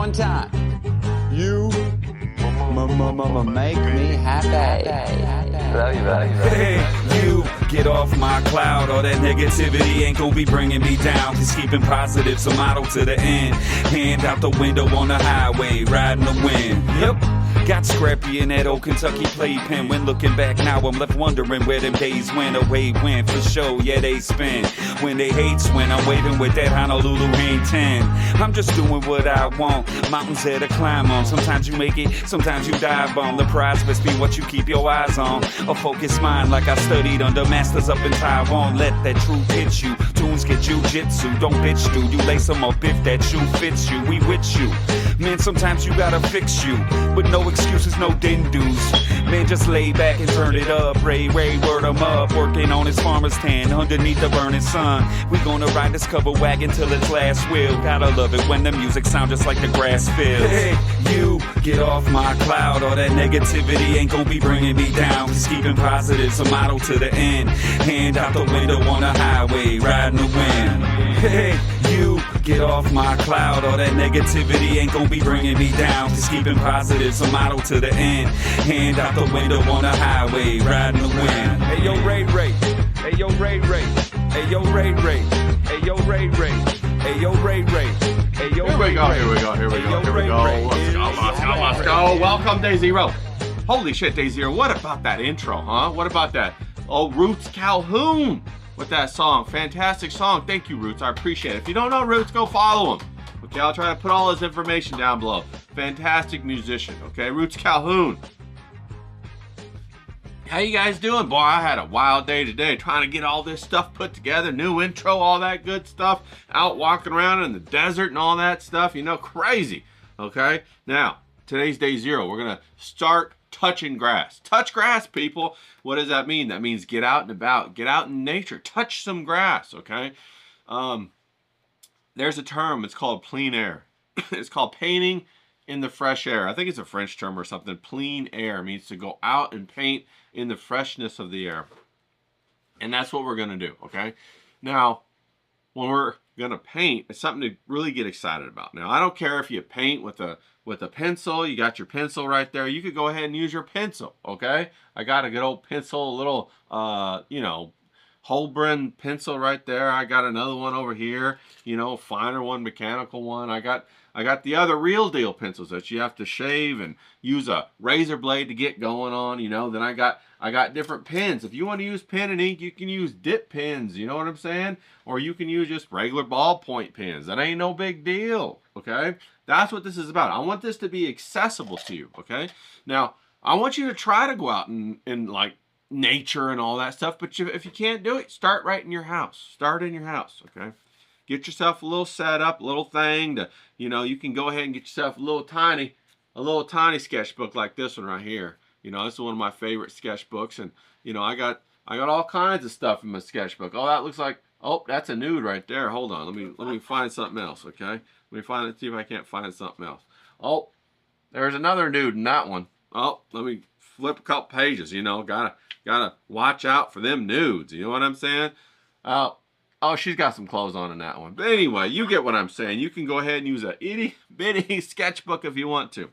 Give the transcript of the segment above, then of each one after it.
one time. You make me happy. Love you, buddy. Hey, you get off my cloud. All that negativity ain't gonna be bringing me down. Just keeping positive's a motto to the end. Hand out the window on the highway, riding the wind. Yep. Got scrappy in that old Kentucky playpen. When looking back now, I'm left wondering where them days went. Away went for sure, yeah, they spin. When they hates when I'm waving with that Honolulu hang 10. I'm just doing what I want. Mountains there to climb on. Sometimes you make it, sometimes you dive on. The prize must be what you keep your eyes on. A focused mind like I studied under masters up in Taiwan. Let that truth hit you. Tunes get jujitsu. Don't bitch, dude. You lace them up if that shoe fits you. We with you. Man, sometimes you gotta fix you. But no excuses, no din-dos. Man, just lay back and turn it up. Ray, word 'em up. Working on his farmer's tan underneath the burning sun. We gonna ride this cover wagon till its last wheel. Gotta love it when the music sounds just like the grass feels. Hey, you get off my cloud. All that negativity ain't gonna be bringing me down. Just keeping positive's a motto to the end. Hand out the window on the highway, riding the wind. Hey, you get off my cloud. All that negativity ain't gonna be bringing me down. Just keeping positive's a motto to the end. Hand out the window on the highway, riding the wind. Hey yo, Ray. Hey yo, Ray. Hey yo, Ray. Hey yo, Ray. Hey yo, Ray. Hey yo, Here we go. Let's go. Welcome, Day Zero. Holy shit, Day Zero. What about that intro, huh? What about that? Oh, Roots Calhoun with that song. Fantastic song. Thank you, Roots. I appreciate it. If you don't know Roots, go follow him. Okay, I'll try to put all his information down below. Fantastic musician, okay? Roots Calhoun. How you guys doing? Boy, I had a wild day today trying to get all this stuff put together. New intro, all that good stuff. Out walking around in the desert and all that stuff. You know, crazy. Okay? Now, today's Day Zero. We're going to start touching grass. Touch grass, people. What does that mean? That means get out and about. Get out in nature. Touch some grass, okay? There's a term. It's called plein air. It's called painting in the fresh air. I think it's a French term or something. Plein air means to go out and paint in the freshness of the air. And that's what we're going to do, okay? Now, when we're going to paint, it's something to really get excited about. Now, I don't care if you paint with a pencil. You got your pencil right there. You could go ahead and use your pencil, okay? I got a good old pencil, a little, you know, Holbrin pencil right there. I got another one over here, you know, finer one, mechanical one. I got the other real deal pencils that you have to shave and use a razor blade to get going on, you know. Then I got different pens. If you want to use pen and ink, you can use dip pens, you know what I'm saying? Or you can use just regular ballpoint pens. That ain't no big deal, okay? That's what this is about. I want this to be accessible to you, okay? Now, I want you to try to go out and like, nature and all that stuff, but if you can't do it, start right in your house. Start in your house, okay? Get yourself a little setup, a little thing to, you know, you can go ahead and get yourself a little tiny sketchbook like this one right here. You know, this is one of my favorite sketchbooks, and you know, I got all kinds of stuff in my sketchbook. Oh, that looks like, oh, that's a nude right there. Hold on, let me find something else, okay? Let me find it, see if I can't find something else. Oh, there's another nude in that one. Oh, let me flip a couple pages, you know, gotta watch out for them nudes, you know what I'm saying? Oh, she's got some clothes on in that one. But anyway, you get what I'm saying. You can go ahead and use a itty bitty sketchbook if you want to.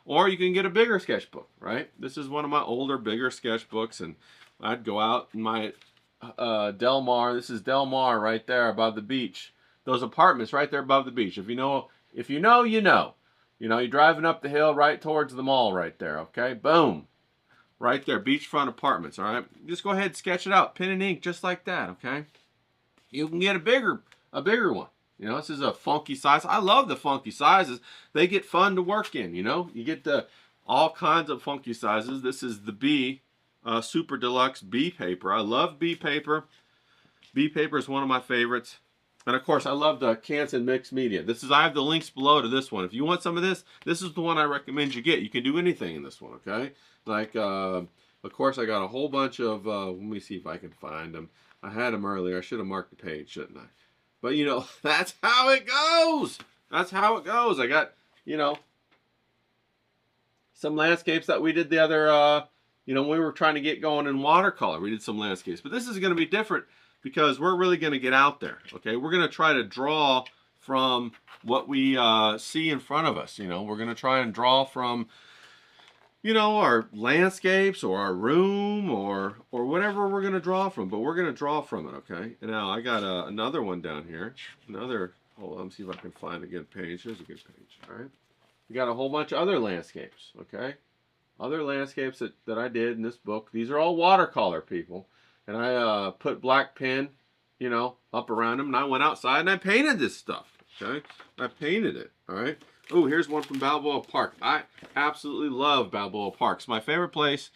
Or you can get a bigger sketchbook, right? This is one of my older, bigger sketchbooks, and I'd go out in my Del Mar. This is Del Mar right there above the beach. Those apartments right there above the beach. If you know, you know. You know, you're driving up the hill right towards the mall right there, okay? Boom. Right there, beachfront apartments, all right? Just go ahead and sketch it out, pen and ink, just like that, okay? You can get a bigger one. You know, this is a funky size. I love the funky sizes. They get fun to work in, you know? You get all kinds of funky sizes. This is the B, Super Deluxe B paper. I love B paper. B paper is one of my favorites. And of course, I love the Canson mixed media. I have the links below to this one. If you want some of this is the one I recommend you get. You can do anything in this one, okay? Like, of course, I got a whole bunch of, let me see if I can find them. I had them earlier. I should have marked the page, shouldn't I? But, you know, that's how it goes. That's how it goes. I got, you know, some landscapes that we did the other, you know, we were trying to get going in watercolor. We did some landscapes. But this is going to be different because we're really going to get out there, okay? We're going to try to draw from what we see in front of us. You know, we're going to try and draw from, you know, our landscapes or our room or whatever we're going to draw from. But we're going to draw from it, okay? And now I got another one down here. Another, hold on, let me see if I can find a good page. There's a good page, all right? We got a whole bunch of other landscapes, okay? Other landscapes that I did in this book. These are all watercolor, people. And I put black pen, you know, up around them. And I went outside and I painted this stuff, okay? I painted it, all right? Oh, here's one from Balboa Park. I absolutely love Balboa Park. It's my favorite place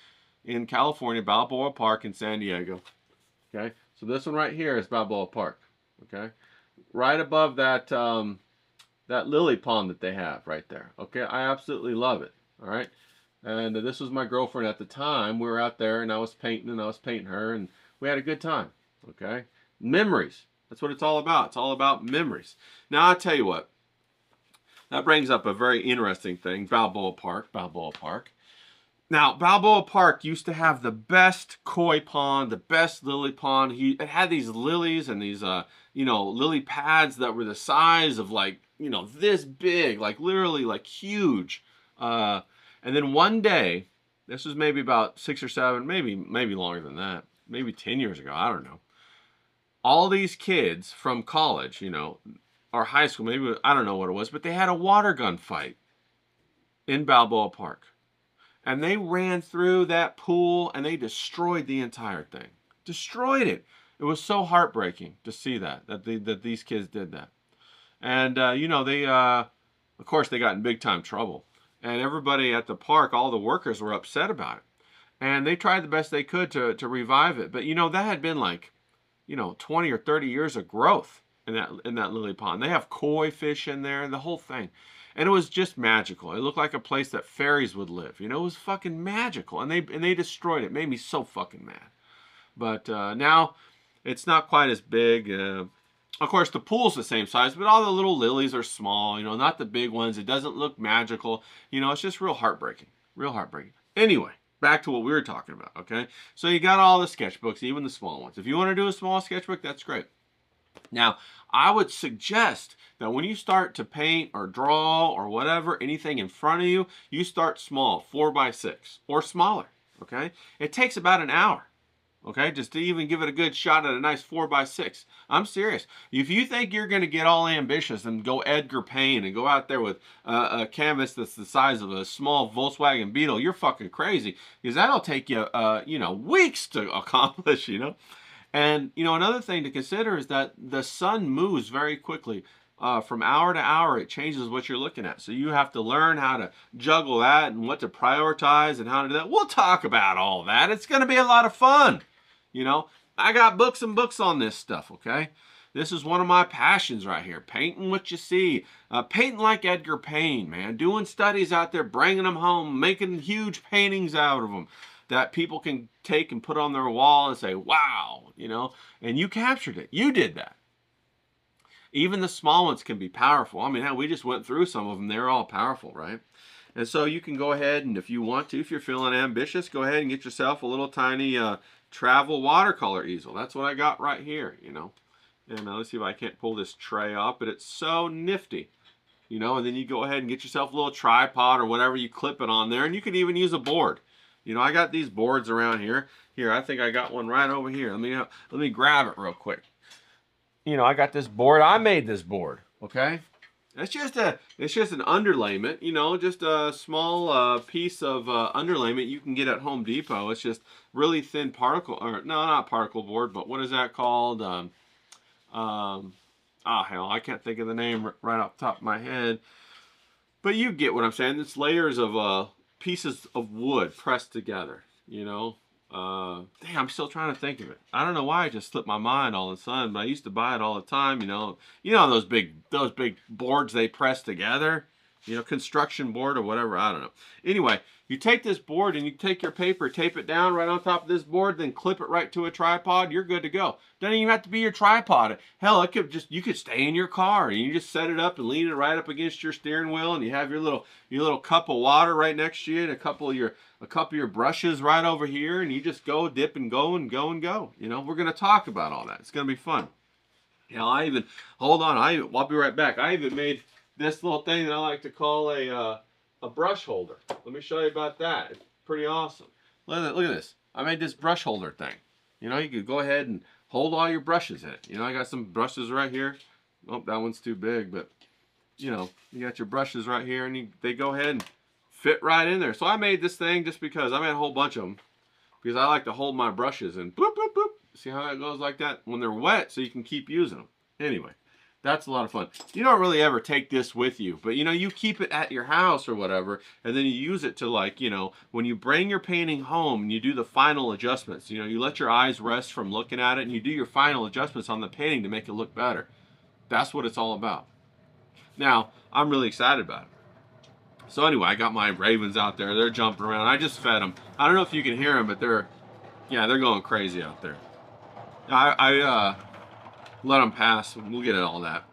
in California, Balboa Park in San Diego, okay? So this one right here is Balboa Park, okay? Right above that, that lily pond that they have right there, okay? I absolutely love it, all right? And this was my girlfriend at the time. We were out there and I was painting her and we had a good time, okay? Memories. That's what it's all about. It's all about memories. Now, I'll tell you what. That brings up a very interesting thing. Balboa Park. Now, Balboa Park used to have the best koi pond, the best lily pond. It had these lilies and these, you know, lily pads that were the size of like, you know, this big, like literally like huge. And then one day, this was maybe about 6 or 7, maybe longer than that, maybe 10 years ago, I don't know. All these kids from college, you know, or high school, maybe, I don't know what it was, but they had a water gun fight in Balboa Park. And they ran through that pool and they destroyed the entire thing. Destroyed it. It was so heartbreaking to see that these kids did that. And, you know, they, of course, they got in big time trouble. And everybody at the park, all the workers were upset about it. And they tried the best they could to revive it. But, you know, that had been like, you know, 20 or 30 years of growth in that lily pond. They have koi fish in there, the whole thing. And it was just magical. It looked like a place that fairies would live. You know, it was fucking magical. And they destroyed it. It made me so fucking mad. But now it's not quite as big. Of course, the pool's the same size, but all the little lilies are small, you know, not the big ones. It doesn't look magical. You know, it's just real heartbreaking. Real heartbreaking. Anyway, back to what we were talking about, okay? So you got all the sketchbooks, even the small ones. If you want to do a small sketchbook, that's great. Now, I would suggest that when you start to paint or draw or whatever, anything in front of you, you start small, 4x6 or smaller, okay? It takes about an hour. Okay, just to even give it a good shot at a nice 4x6. I'm serious. If you think you're going to get all ambitious and go Edgar Payne and go out there with a canvas that's the size of a small Volkswagen Beetle, you're fucking crazy. Because that'll take you, you know, weeks to accomplish, you know. And, you know, another thing to consider is that the sun moves very quickly. From hour to hour, it changes what you're looking at. So you have to learn how to juggle that and what to prioritize and how to do that. We'll talk about all that. It's going to be a lot of fun. You know, I got books and books on this stuff, okay? This is one of my passions right here. Painting what you see. Painting like Edgar Payne, man. Doing studies out there, bringing them home, making huge paintings out of them that people can take and put on their wall and say, wow, you know? And you captured it. You did that. Even the small ones can be powerful. I mean, hell, we just went through some of them. They're all powerful, right? And so you can go ahead and if you want to, if you're feeling ambitious, go ahead and get yourself a little tiny travel watercolor easel. That's what I got right here, you know. And let's see if I can't pull this tray off, but it's so nifty, you know. And then you go ahead and get yourself a little tripod or whatever, you clip it on there, and you could even use a board. You know, I got these boards around here. Here, I think I got one right over here. Let me grab it real quick. You know, I got this board. I made this board, okay? It's just an underlayment, you know, just a small piece of underlayment you can get at Home Depot. It's just really thin particle, or no, not particle board, but what is that called? Hell, I can't think of the name right off the top of my head. But you get what I'm saying. It's layers of pieces of wood pressed together, you know. Damn, I'm still trying to think of it. I don't know why it just slipped my mind all of a sudden, but I used to buy it all the time, you know. You know those big boards they press together, you know, construction board or whatever, I don't know. Anyway, you take this board and you take your paper, tape it down right on top of this board, then clip it right to a tripod, you're good to go. Doesn't even have to be your tripod. Hell, it could just, you could stay in your car and you just set it up and lean it right up against your steering wheel, and you have your little cup of water right next to you, and a couple of your brushes right over here, and you just go dip and go and go and go. You know, we're going to talk about all that. It's going to be fun. Hell, I even, hold on, I'll be right back. I even made this little thing that I like to call a brush holder. Let me show you about that. It's pretty awesome. Look at this. I made this brush holder thing. You know, you could go ahead and hold all your brushes in it. You know, I got some brushes right here. Oh, that one's too big, but you know, you got your brushes right here, and they go ahead and fit right in there. So I made this thing just because I made a whole bunch of them because I like to hold my brushes and boop, boop, boop. See how that goes like that when they're wet, so you can keep using them. Anyway, that's a lot of fun. You don't really ever take this with you, but you know, you keep it at your house or whatever, and then you use it to, like, you know, when you bring your painting home and you do the final adjustments, you know, you let your eyes rest from looking at it and you do your final adjustments on the painting to make it look better. That's what it's all about. Now, I'm really excited about it. So anyway, I got my ravens out there. They're jumping around. I just fed them. I don't know if you can hear them, but they're going crazy out there. I let them pass. We'll get at all that.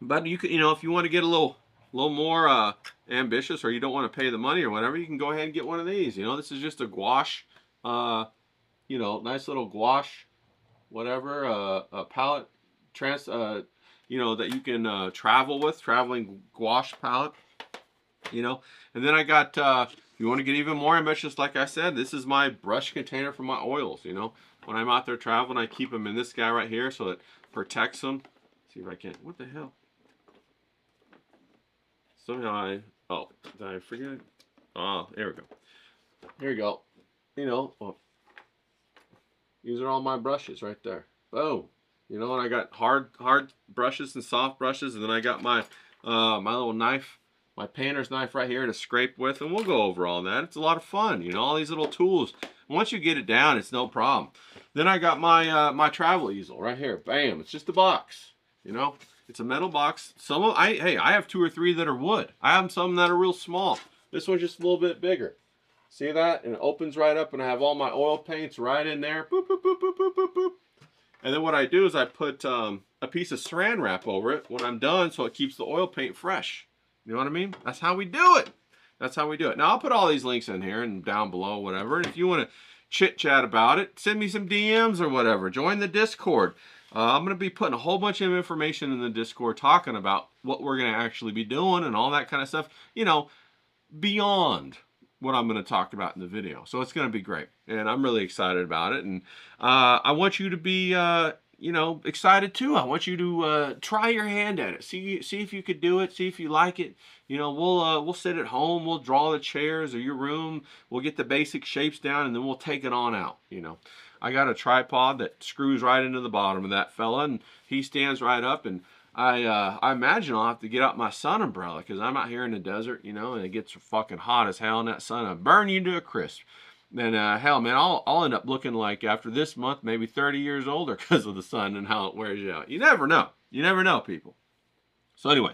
But you can, you know, if you want to get a little more ambitious, or you don't want to pay the money or whatever, you can go ahead and get one of these. You know, this is just a gouache, you know, nice little gouache, whatever, a palette, you know, that you can travel with, traveling gouache palette, you know. And then I got, if you want to get even more ambitious, like I said, this is my brush container for my oils, you know. When I'm out there traveling, I keep them in this guy right here so it protects them. Let's see if I can, what the hell? Somehow oh, did I forget it? Oh, there we go. Here we go. You know, well, these are all my brushes right there. Boom. You know, and I got hard brushes and soft brushes, and then I got my my little knife, my painter's knife right here to scrape with, and we'll go over all that. It's a lot of fun, you know, all these little tools. Once you get it down, it's no problem. Then I got my my travel easel right here. Bam! It's just a box, you know. It's a metal box. Some of I have 2 or 3 that are wood. I have some that are real small. This one's just a little bit bigger. See that? And it opens right up, and I have all my oil paints right in there. Boop, boop, boop, boop, boop, boop, boop. And then what I do is I put a piece of saran wrap over it when I'm done, so it keeps the oil paint fresh. You know what I mean? That's how we do it. That's how we do it. Now, I'll put all these links in here and down below, whatever. And if you want to chit-chat about it, send me some DMs or whatever. Join the Discord. I'm going to be putting a whole bunch of information in the Discord talking about what we're going to actually be doing and all that kind of stuff, you know, beyond what I'm going to talk about in the video. So it's going to be great. And I'm really excited about it. And I want you to be, you know, excited too. I want you to try your hand at it. See if you could do it. See if you like it. You know, we'll sit at home. We'll draw the chairs or your room. We'll get the basic shapes down, and then we'll take it on out, you know. I got a tripod that screws right into the bottom of that fella, and he stands right up. And I imagine I'll have to get out my sun umbrella because I'm out here in the desert, you know, and it gets fucking hot as hell in that sun. I'll burn you to a crisp. And hell, man, I'll end up looking like, after this month, maybe 30 years older because of the sun and how it wears you out. You never know. You never know, people. So anyway,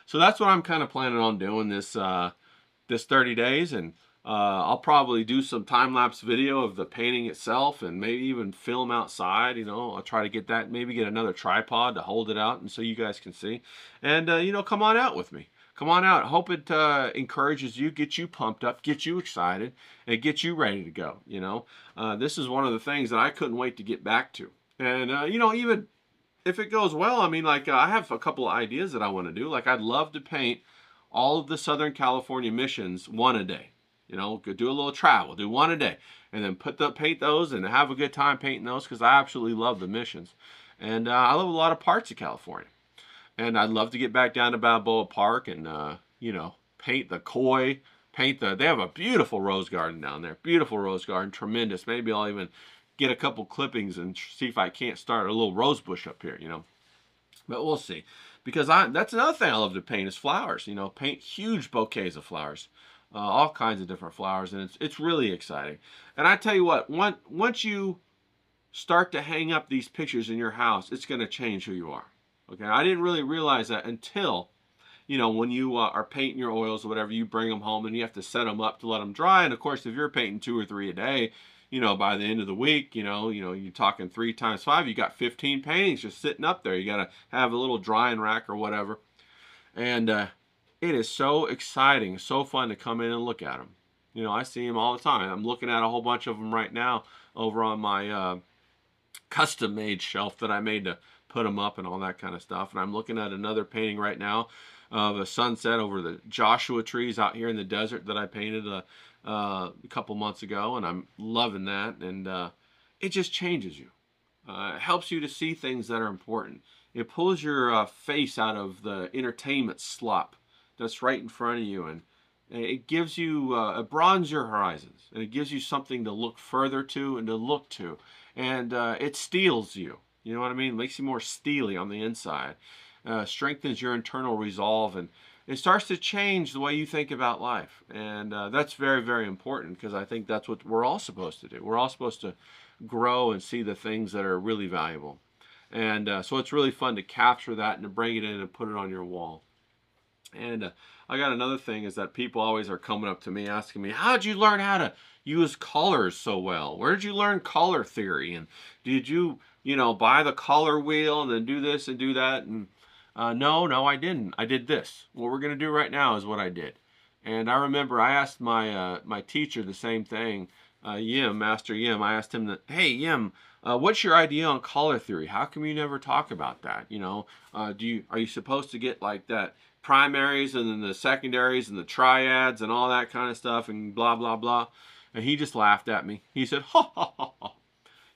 so that's what I'm kind of planning on doing this 30 days, and I'll probably do some time-lapse video of the painting itself and maybe even film outside, you know. I'll try to get that, maybe get another tripod to hold it out and so you guys can see. And, you know, come on out with me. Come on out. I hope it encourages you, gets you pumped up, gets you excited, and gets you ready to go, you know. This is one of the things that I couldn't wait to get back to. And, you know, even if it goes well, I mean, like, I have a couple of ideas that I want to do. Like, I'd love to paint all of the Southern California missions one a day. You know, do a little travel, do one a day, and then paint those and have a good time painting those because I absolutely love the missions. And I love a lot of parts of California. And I'd love to get back down to Balboa Park and, you know, paint the koi, they have a beautiful rose garden down there. Beautiful rose garden, tremendous. Maybe I'll even get a couple clippings and see if I can't start a little rose bush up here, you know. But we'll see. Because that's another thing I love to paint is flowers, you know, paint huge bouquets of flowers. All kinds of different flowers, and it's really exciting. And I tell you what, once you start to hang up these pictures in your house, it's going to change who you are. Okay, I didn't really realize that until, you know, when you are painting your oils or whatever, you bring them home and you have to set them up to let them dry. And of course, if you're painting 2 or 3 a day, you know, by the end of the week, you know, you're talking 3 times 5, you got 15 paintings just sitting up there. You got to have a little drying rack or whatever, and it is so exciting, so fun to come in and look at them. You know, I see them all the time. I'm looking at a whole bunch of them right now over on my custom-made shelf that I made to put them up and all that kind of stuff. And I'm looking at another painting right now of a sunset over the Joshua trees out here in the desert that I painted a couple months ago, and I'm loving that. And it just changes you. It helps you to see things that are important. It pulls your face out of the entertainment slop that's right in front of you, and it gives you, it broadens your horizons, and it gives you something to look further to and to look to, and it steels you. You know what I mean? It makes you more steely on the inside, strengthens your internal resolve, and it starts to change the way you think about life. And that's very, very important, because I think that's what we're all supposed to do. We're all supposed to grow and see the things that are really valuable. And so it's really fun to capture that and to bring it in and put it on your wall. And I got another thing is that people always are coming up to me asking me, how'd you learn how to use colors so well? Where did you learn color theory? And did you, buy the color wheel and then do this and do that? And no, I didn't. I did this. What we're going to do right now is what I did. And I remember I asked my my teacher the same thing, Yim, Master Yim. I asked him that, hey, Yim, what's your idea on color theory? How come you never talk about that? Are you supposed to get like that primaries and then the secondaries and the triads and all that kind of stuff and blah, blah, blah? And he just laughed at me. He said, ha, ha, ha, ha.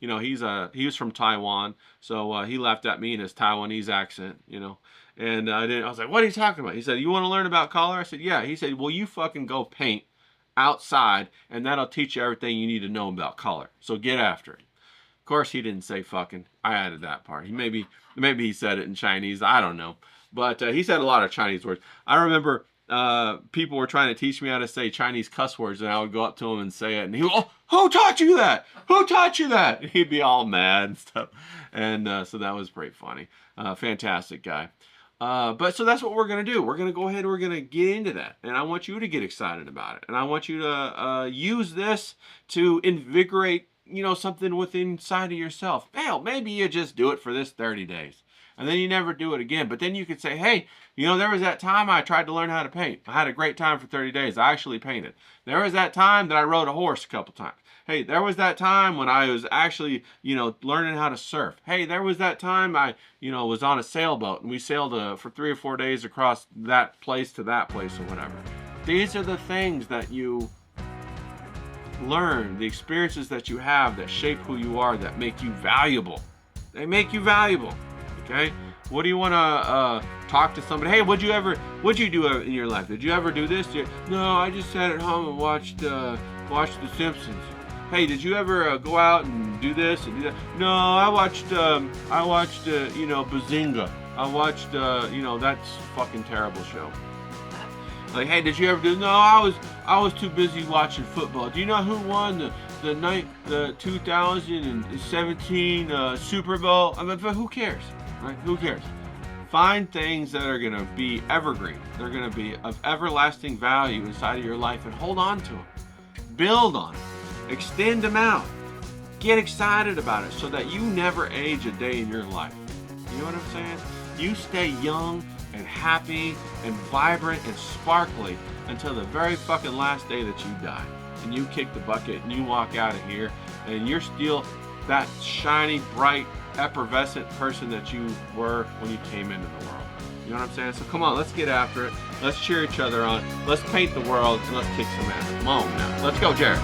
He was from Taiwan, so he laughed at me in his Taiwanese accent, And I was like, what are you talking about? He said, you want to learn about color? I said, yeah. He said, well, you fucking go paint outside, and that'll teach you everything you need to know about color. So get after it. Of course, he didn't say fucking. I added that part. Maybe he said it in Chinese. I don't know. But he said a lot of Chinese words. I remember people were trying to teach me how to say Chinese cuss words, and I would go up to him and say it, and he would, oh, who taught you that? Who taught you that? And he'd be all mad and stuff. And so that was pretty funny. Fantastic guy. But so that's what we're going to do. We're going to go ahead and we're going to get into that. And I want you to get excited about it. And I want you to use this to invigorate, something within inside of yourself. Hell, maybe you just do it for this 30 days. And then you never do it again. But then you could say, hey, there was that time I tried to learn how to paint. I had a great time for 30 days. I actually painted. There was that time that I rode a horse a couple times. Hey, there was that time when I was actually, learning how to surf. Hey, there was that time I, was on a sailboat and we sailed for 3 or 4 days across that place to that place or whatever. These are the things that you learn, the experiences that you have that shape who you are, that make you valuable. They make you valuable, okay? What do you want to talk to somebody? Hey, what'd you do in your life? Did you ever do this? No, I just sat at home and watched The Simpsons. Hey, did you ever go out and do this and do that? No, I watched Bazinga. I watched, that's fucking terrible show. Like, hey, did you ever do? No, I was too busy watching football. Do you know who won the 2017 Super Bowl? I mean, but who cares, right? Who cares? Find things that are going to be evergreen. They're going to be of everlasting value inside of your life, and hold on to them. Build on them. Extend them out. Get excited about it so that you never age a day in your life. You know what I'm saying? You stay young and happy and vibrant and sparkly until the very fucking last day that you die. And you kick the bucket and you walk out of here and you're still that shiny, bright, effervescent person that you were when you came into the world. You know what I'm saying? So come on, let's get after it. Let's cheer each other on. Let's paint the world and let's kick some ass. Come on now. Let's go, Jared.